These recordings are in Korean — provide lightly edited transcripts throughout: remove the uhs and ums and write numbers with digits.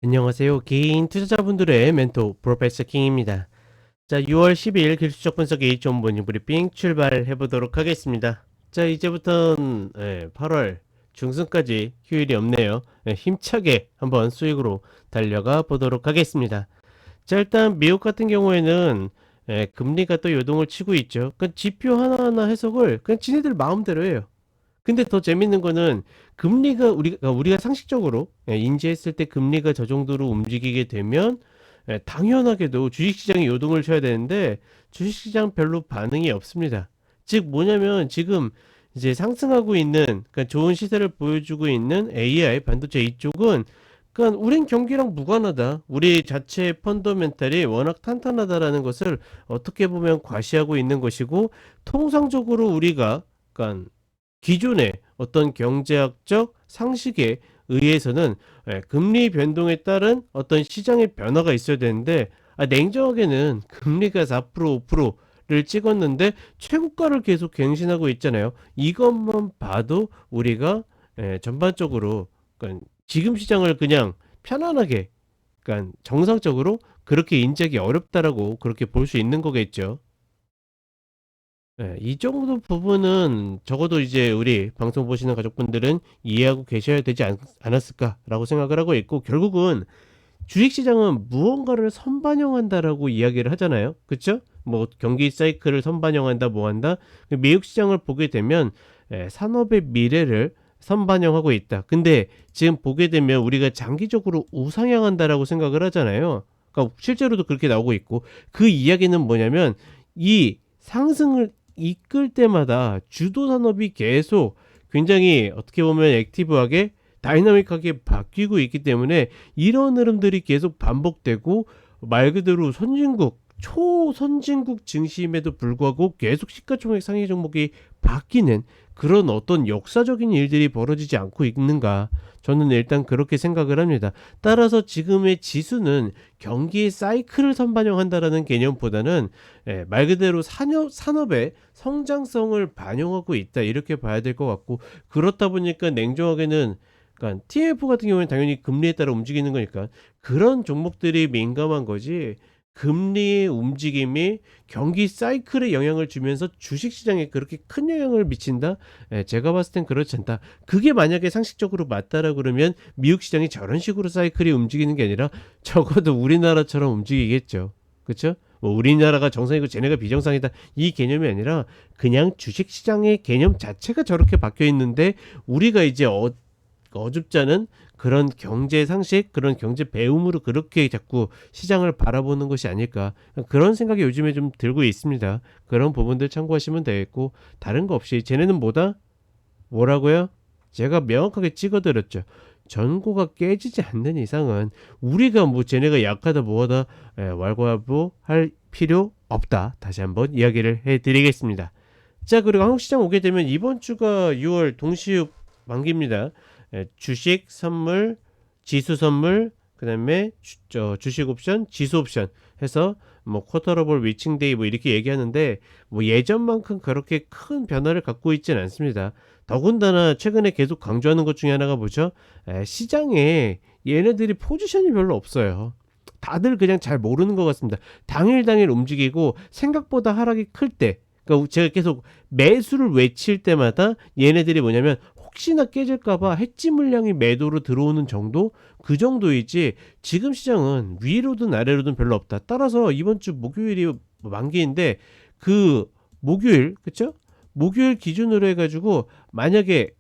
안녕하세요. 개인 투자자분들의 멘토 프로페서 킹입니다. 자, 6월 10일 기술적 분석의 좀 모닝 브리핑 출발해 보도록 하겠습니다. 자, 이제부터는 8월 중순까지 휴일이 없네요. 힘차게 한번 수익으로 달려가 보도록 하겠습니다. 자, 일단 미국 같은 경우에는 금리가 또 요동을 치고 있죠. 그 지표 하나하나 해석을 그냥 지네들 마음대로 해요. 근데 더 재밌는 거는 금리가 우리가 상식적으로 인지했을 때 금리가 저 정도로 움직이게 되면 당연하게도 주식시장이 요동을 쳐야 되는데 주식시장 별로 반응이 없습니다. 즉 뭐냐면 지금 이제 상승하고 있는 그러니까 좋은 시세를 보여주고 있는 AI 반도체 이쪽은 그러니까 우린 경기랑 무관하다. 우리 자체 펀더멘탈이 워낙 탄탄하다라는 것을 어떻게 보면 과시하고 있는 것이고 통상적으로 우리가 그러니까 기존의 어떤 경제학적 상식에 의해서는 금리 변동에 따른 어떤 시장의 변화가 있어야 되는데 냉정하게는 금리가 4% 5%를 찍었는데 최고가를 계속 갱신하고 있잖아요. 이것만 봐도 우리가 전반적으로 그러니까 지금 시장을 그냥 편안하게 그러니까 정상적으로 그렇게 인지하기 어렵다라고 그렇게 볼 수 있는 거겠죠. 이 정도 부분은 적어도 이제 우리 방송 보시는 가족분들은 이해하고 계셔야 되지 않았을까라고 생각을 하고 있고, 결국은 주식시장은 무언가를 선반영한다라고 이야기를 하잖아요. 그쵸? 뭐 경기 사이클을 선반영한다 뭐 한다. 미국 시장을 보게 되면 산업의 미래를 선반영하고 있다. 근데 지금 보게 되면 우리가 장기적으로 우상향한다라고 생각을 하잖아요. 그러니까 실제로도 그렇게 나오고 있고, 그 이야기는 뭐냐면 이 상승을 이끌 때마다 주도 산업이 계속 굉장히 어떻게 보면 액티브하게 다이나믹하게 바뀌고 있기 때문에 이런 흐름들이 계속 반복되고, 말 그대로 선진국 초선진국 증시임에도 불구하고 계속 시가총액 상위 종목이 바뀌는 그런 어떤 역사적인 일들이 벌어지지 않고 있는가, 저는 일단 그렇게 생각을 합니다. 따라서 지금의 지수는 경기의 사이클을 선반영한다라는 개념보다는 말 그대로 산업의 성장성을 반영하고 있다, 이렇게 봐야 될 것 같고, 그렇다 보니까 냉정하게는 그러니까 TF 같은 경우는 당연히 금리에 따라 움직이는 거니까 그런 종목들이 민감한 거지, 금리의 움직임이 경기 사이클에 영향을 주면서 주식시장에 그렇게 큰 영향을 미친다? 제가 봤을 땐 그렇지 않다. 그게 만약에 상식적으로 맞다라 그러면 미국 시장이 저런 식으로 사이클이 움직이는 게 아니라 적어도 우리나라처럼 움직이겠죠. 그렇죠? 뭐 우리나라가 정상이고 쟤네가 비정상이다, 이 개념이 아니라 그냥 주식시장의 개념 자체가 저렇게 바뀌어 있는데 우리가 이제 어줍잖은 그런 경제 상식, 그런 경제 배움으로 그렇게 자꾸 시장을 바라보는 것이 아닐까, 그런 생각이 요즘에 좀 들고 있습니다. 그런 부분들 참고하시면 되겠고, 다른 거 없이 쟤네는 뭐라고요? 제가 명확하게 찍어드렸죠. 전고가 깨지지 않는 이상은 우리가 뭐 쟤네가 약하다 뭐하다 왈가왈부할 필요 없다. 다시 한번 이야기를 해드리겠습니다. 자, 그리고 한국시장 오게 되면 이번 주가 6월 동시육 만기입니다. 주식 선물, 지수 선물, 그다음에 주식 옵션, 지수 옵션 해서 뭐 쿼터러블 위칭데이 뭐 이렇게 얘기하는데, 뭐 예전만큼 그렇게 큰 변화를 갖고 있지는 않습니다. 더군다나 최근에 계속 강조하는 것 중에 하나가 뭐죠? 시장에 얘네들이 포지션이 별로 없어요. 다들 그냥 잘 모르는 것 같습니다. 당일 움직이고 생각보다 하락이 클 때, 그러니까 제가 계속 매수를 외칠 때마다 얘네들이 뭐냐면 혹시나 깨질까봐 해지 물량이 매도로 들어오는 정도, 그 정도이지 지금 시장은 위로든 아래로든 별로 없다. 따라서 이번 주 목요일이 만기인데 그 목요일, 그쵸? 목요일 기준으로 해가지고 만약에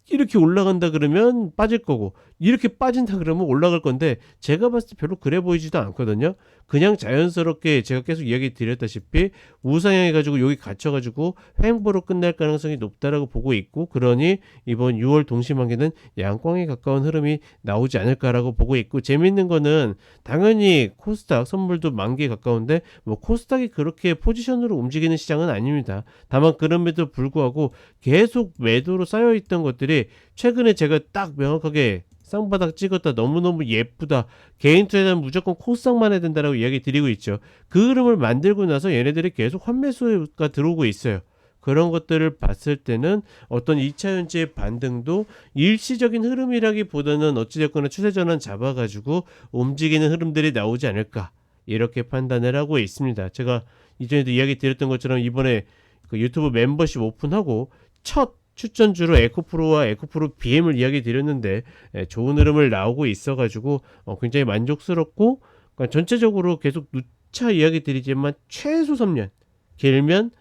이렇게 올라간다 그러면 빠질 거고, 이렇게 빠진다 그러면 올라갈 건데 제가 봤을 때 별로 그래 보이지도 않거든요. 그냥 자연스럽게 제가 계속 이야기 드렸다시피 우상향해 가지고 여기 갇혀 가지고 횡보로 끝날 가능성이 높다라고 보고 있고, 그러니 이번 6월 동시만기는 양광에 가까운 흐름이 나오지 않을까라고 보고 있고, 재밌는 거는 당연히 코스닥 선물도 만기에 가까운데 뭐 코스닥이 그렇게 포지션으로 움직이는 시장은 아닙니다. 다만 그럼에도 불구하고 계속 매도로 쌓여 있던 것들이 최근에 제가 딱 명확하게 쌍바닥 찍었다, 너무너무 예쁘다, 개인 투자자는 무조건 코스닥만 해야 된다라고 이야기 드리고 있죠. 그 흐름을 만들고 나서 얘네들이 계속 환매수가 들어오고 있어요. 그런 것들을 봤을 때는 어떤 2차 전지의 반등도 일시적인 흐름이라기보다는 어찌 됐거나 추세 전환 잡아 가지고 움직이는 흐름들이 나오지 않을까 이렇게 판단을 하고 있습니다. 제가 이전에도 이야기 드렸던 것처럼 이번에 그 유튜브 멤버십 오픈하고 첫 추천주로 에코프로와 에코프로 BM을 이야기 드렸는데 좋은 흐름을 나오고 있어 가지고 굉장히 만족스럽고, 그러니까 전체적으로 계속 누차 이야기 드리지만 최소 3년, 길면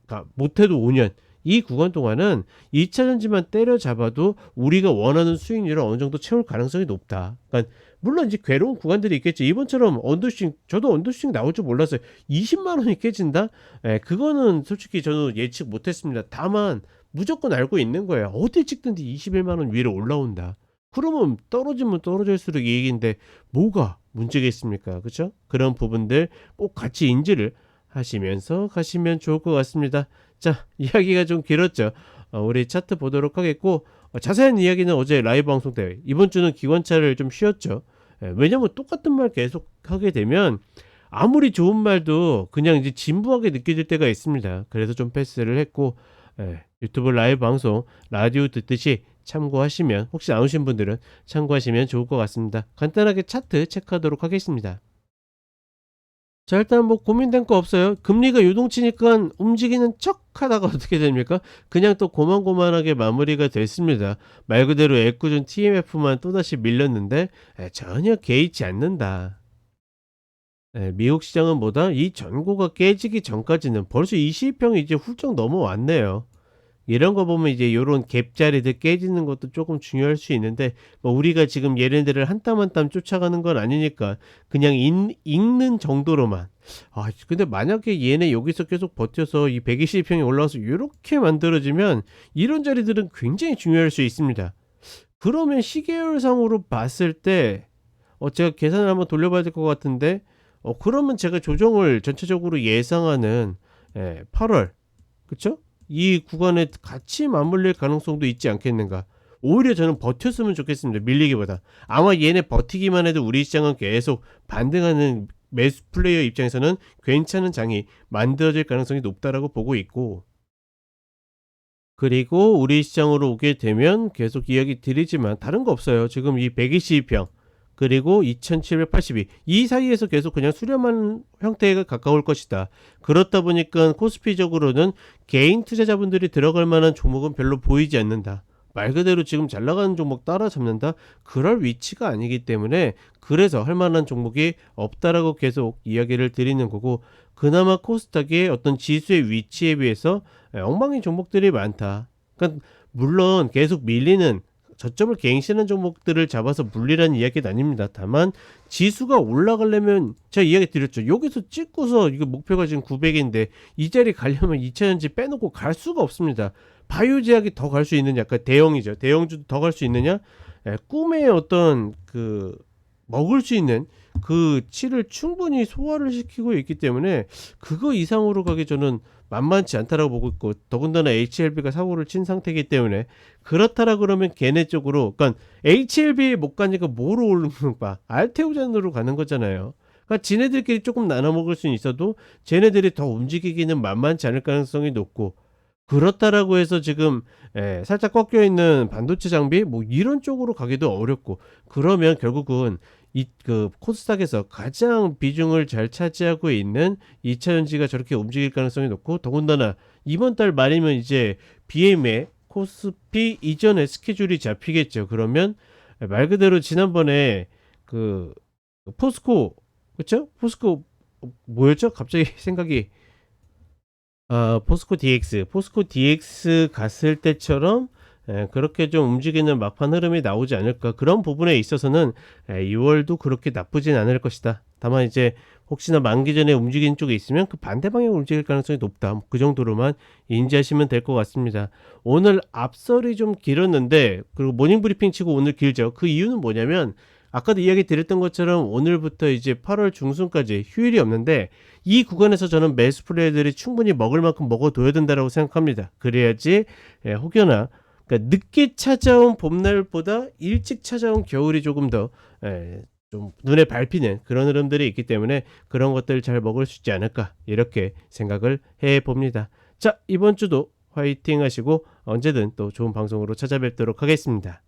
그러니까 못해도 5년, 이 구간 동안은 2차 전지만 때려잡아도 우리가 원하는 수익률을 어느 정도 채울 가능성이 높다. 그러니까 물론 이제 괴로운 구간들이 있겠죠. 이번처럼 언더슈팅, 저도 언더슈팅 나올 줄 몰랐어요. 20만 원이 깨진다? 그거는 솔직히 저는 예측 못했습니다. 다만 무조건 알고 있는 거예요. 어디 찍든지 21만 원 위로 올라온다. 그러면 떨어지면 떨어질수록 이익인데 뭐가 문제겠습니까? 그렇죠? 그런 부분들 꼭 같이 인지를 하시면서 가시면 좋을 것 같습니다. 자, 이야기가 좀 길었죠. 우리 차트 보도록 하겠고, 자세한 이야기는 어제 라이브 방송 때, 이번 주는 기관차를 좀 쉬었죠. 왜냐면 똑같은 말 계속 하게 되면 아무리 좋은 말도 그냥 이제 진부하게 느껴질 때가 있습니다. 그래서 좀 패스를 했고, 유튜브 라이브 방송 라디오 듣듯이 참고하시면, 혹시 안 오신 분들은 참고하시면 좋을 것 같습니다. 간단하게 차트 체크하도록 하겠습니다. 자, 일단 뭐 고민된 거 없어요. 금리가 요동치니까 움직이는 척 하다가 어떻게 됩니까? 그냥 또 고만고만하게 마무리가 됐습니다. 말 그대로 애꿎은 TMF만 또다시 밀렸는데 전혀 개의치 않는다. 미국 시장은 뭐다? 이 전고가 깨지기 전까지는 벌써 20평이 이제 훌쩍 넘어왔네요. 이런 거 보면 이제 요런 갭 자리들 깨지는 것도 조금 중요할 수 있는데, 뭐 우리가 지금 얘네들을 한 땀 한 땀 쫓아가는 건 아니니까 그냥 읽는 정도로만. 근데 만약에 얘네 여기서 계속 버텨서 이 120평이 올라와서 요렇게 만들어지면 이런 자리들은 굉장히 중요할 수 있습니다. 그러면 시계열상으로 봤을 때 제가 계산을 한번 돌려봐야 될 것 같은데, 그러면 제가 조정을 전체적으로 예상하는 8월, 그쵸? 이 구간에 같이 맞물릴 가능성도 있지 않겠는가. 오히려 저는 버텼으면 좋겠습니다. 밀리기보다. 아마 얘네 버티기만 해도 우리 시장은 계속 반등하는 매수 플레이어 입장에서는 괜찮은 장이 만들어질 가능성이 높다라고 보고 있고, 그리고 우리 시장으로 오게 되면 계속 이야기 드리지만 다른 거 없어요. 지금 이 122평 그리고 2782, 이 사이에서 계속 그냥 수렴한 형태가 가까울 것이다. 그렇다 보니까 코스피적으로는 개인 투자자분들이 들어갈 만한 종목은 별로 보이지 않는다. 말 그대로 지금 잘 나가는 종목 따라잡는다? 그럴 위치가 아니기 때문에, 그래서 할 만한 종목이 없다라고 계속 이야기를 드리는 거고, 그나마 코스닥의 어떤 지수의 위치에 비해서 엉망인 종목들이 많다. 그러니까 물론 계속 밀리는 저점을 갱신한 종목들을 잡아서 물리라는 이야기는 아닙니다. 다만 지수가 올라가려면, 제가 이야기 드렸죠. 여기서 찍고서 이거 목표가 지금 900인데 이 자리 가려면 2차전지 빼놓고 갈 수가 없습니다. 바이오제약이 더 갈 수 있느냐? 그러니까 대형이죠. 대형주도 더 갈 수 있느냐? 꿈의 어떤 그 먹을 수 있는 그 치를 충분히 소화를 시키고 있기 때문에 그거 이상으로 가기 저는 만만치 않다라고 보고 있고, 더군다나 HLB가 사고를 친 상태이기 때문에, 그렇다라 그러면 걔네 쪽으로, 그러니까 HLB에 못 가니까 뭐로 오르는 거, 알테오잔으로 가는 거잖아요. 그러니까 지네들끼리 조금 나눠 먹을 수는 있어도 쟤네들이 더 움직이기는 만만치 않을 가능성이 높고, 그렇다라고 해서 지금 살짝 꺾여 있는 반도체 장비 뭐 이런 쪽으로 가기도 어렵고, 그러면 결국은 이 그 코스닥에서 가장 비중을 잘 차지하고 있는 2차 전지가 저렇게 움직일 가능성이 높고, 더군다나 이번 달 말이면 이제 BM의 코스피 이전의 스케줄이 잡히겠죠. 그러면 말 그대로 지난번에 그 포스코, 그쵸? 포스코 뭐였죠? 갑자기 생각이, 포스코 DX 갔을 때처럼 그렇게 좀 움직이는 막판 흐름이 나오지 않을까. 그런 부분에 있어서는 6월도 그렇게 나쁘진 않을 것이다. 다만 이제 혹시나 만기 전에 움직이는 쪽에 있으면 그 반대 방향으로 움직일 가능성이 높다. 그 정도로만 인지하시면 될 것 같습니다. 오늘 앞설이 좀 길었는데, 그리고 모닝 브리핑 치고 오늘 길죠. 그 이유는 뭐냐면, 아까도 이야기 드렸던 것처럼 오늘부터 이제 8월 중순까지 휴일이 없는데, 이 구간에서 저는 매수 플레이들이 충분히 먹을 만큼 먹어둬야 된다고 생각합니다. 그래야지 혹여나, 그러니까 늦게 찾아온 봄날보다 일찍 찾아온 겨울이 조금 더 좀 눈에 밟히는 그런 흐름들이 있기 때문에 그런 것들 잘 먹을 수 있지 않을까, 이렇게 생각을 해 봅니다. 자, 이번 주도 화이팅 하시고 언제든 또 좋은 방송으로 찾아뵙도록 하겠습니다.